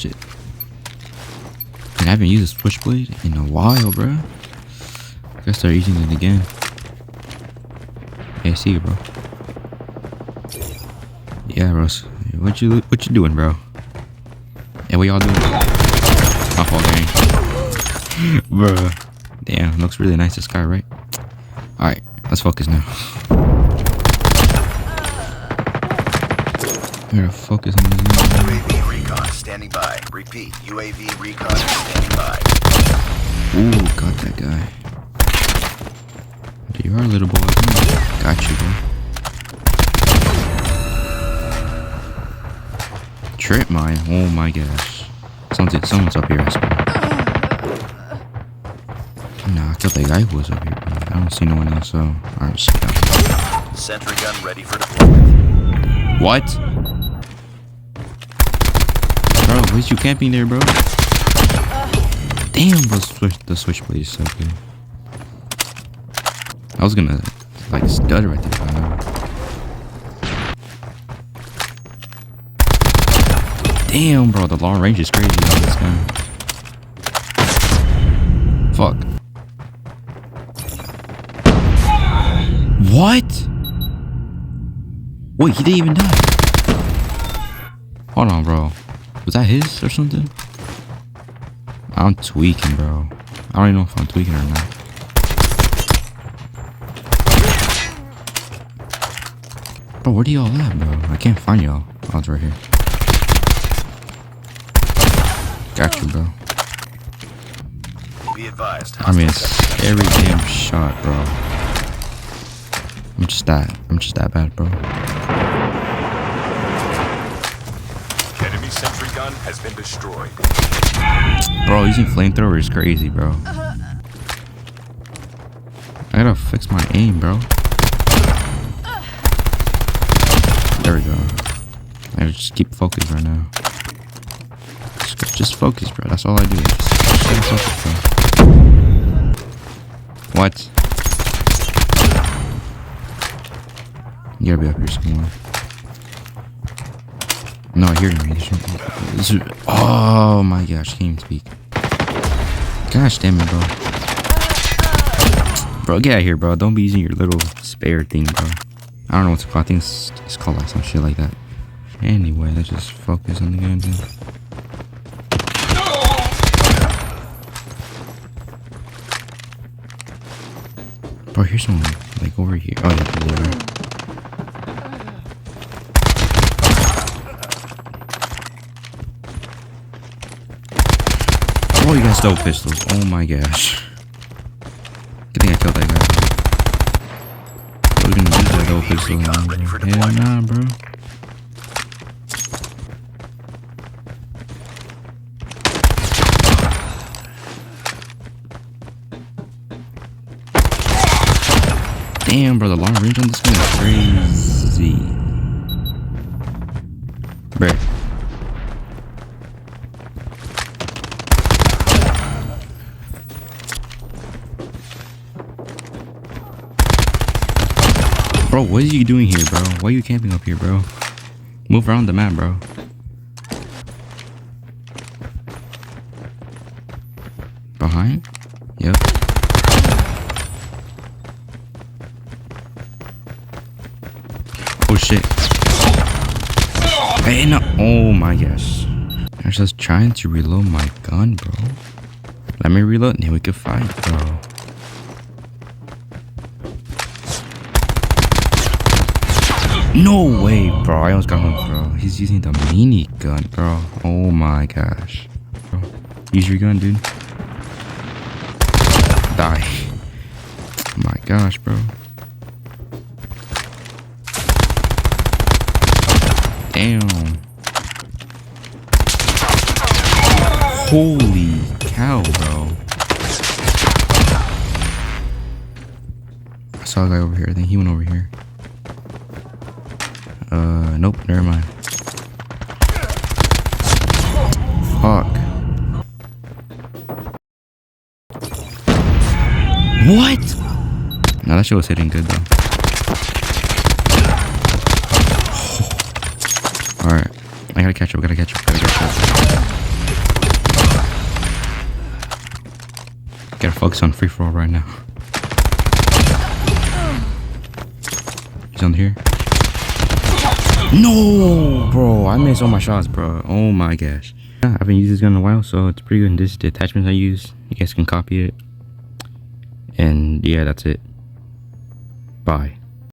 shit. And I haven't used a switchblade in a while, bro. I gotta start using it again. Yeah, I see you, bro. Yeah, bro. What you doing, bro? Yeah, what y'all doing? My fault, gang. Bruh. Damn, looks really nice, this sky, right? Alright, let's focus now. We gotta focus on this. UAV recon standing by. Repeat, UAV recon standing by. Ooh, got that guy. There you are, little boy. Got you, bro. Trip mine. Oh my gosh. Someone's up here, I swear. Nah, I thought that guy was up here, bro. I don't see no one else, so alright, just go. Sentry gun ready for deployment. What? Bro, where's you camping there, bro? Damn, bro, the switchblade is so good. I was gonna, like, stutter right there, bro. Damn, bro, the long range is crazy on this gun. Fuck. What? Wait, he didn't even die. Hold on, bro. Was that his or something? I'm tweaking, bro. I don't even know if I'm tweaking or not. Bro, where do y'all at, bro? I can't find y'all. Oh, it's right here. Got you, bro. Be advised. I mean, it's every damn shot, bro. I'm just that bad, bro. Enemy sentry gun has been destroyed. Bro, using flamethrower is crazy, bro. I gotta fix my aim, bro. There we go. I gotta just keep focused right now. Just focus, bro. That's all I do. Just focus, bro. What? You gotta be up here somewhere. No, I hear him. This is, oh my gosh, can't even speak. Gosh damn it, bro. Bro, get out of here, bro. Don't be using your little spare thing, bro. I don't know what's called. I think it's called like some shit like that. Anyway, let's just focus on the gun, dude. Bro, here's someone like over here. Oh, yeah, over there. Oh, you got stole pistols. Oh my gosh. Good thing I killed that guy. I was gonna use that old pistol. Hell nah, bro. Damn, bro, the long range on this gun is crazy. Bruh. Bro, what are you doing here, bro? Why are you camping up here, bro? Move around the map, bro. Behind? Yep. Oh shit. Hey, no. Oh my gosh. I was just trying to reload my gun, bro. Let me reload and then we can fight, bro. No way, bro. I almost got him, bro. He's using the mini gun, bro. Oh my gosh. Bro, use your gun, dude. Die. Oh my gosh, bro. Damn. Holy cow, bro. I saw a guy over here. I think he went over here. Nope, never mind. Fuck. What? No, that shit was hitting good though. Alright. I gotta catch up, gotta catch up. Gotta focus on free for all right now. He's on here. No, bro, I missed all my shots, bro. Oh my gosh. I haven't used this gun in a while, so it's pretty good. And this is the attachments I use. You guys can copy it. And yeah, that's it. Bye.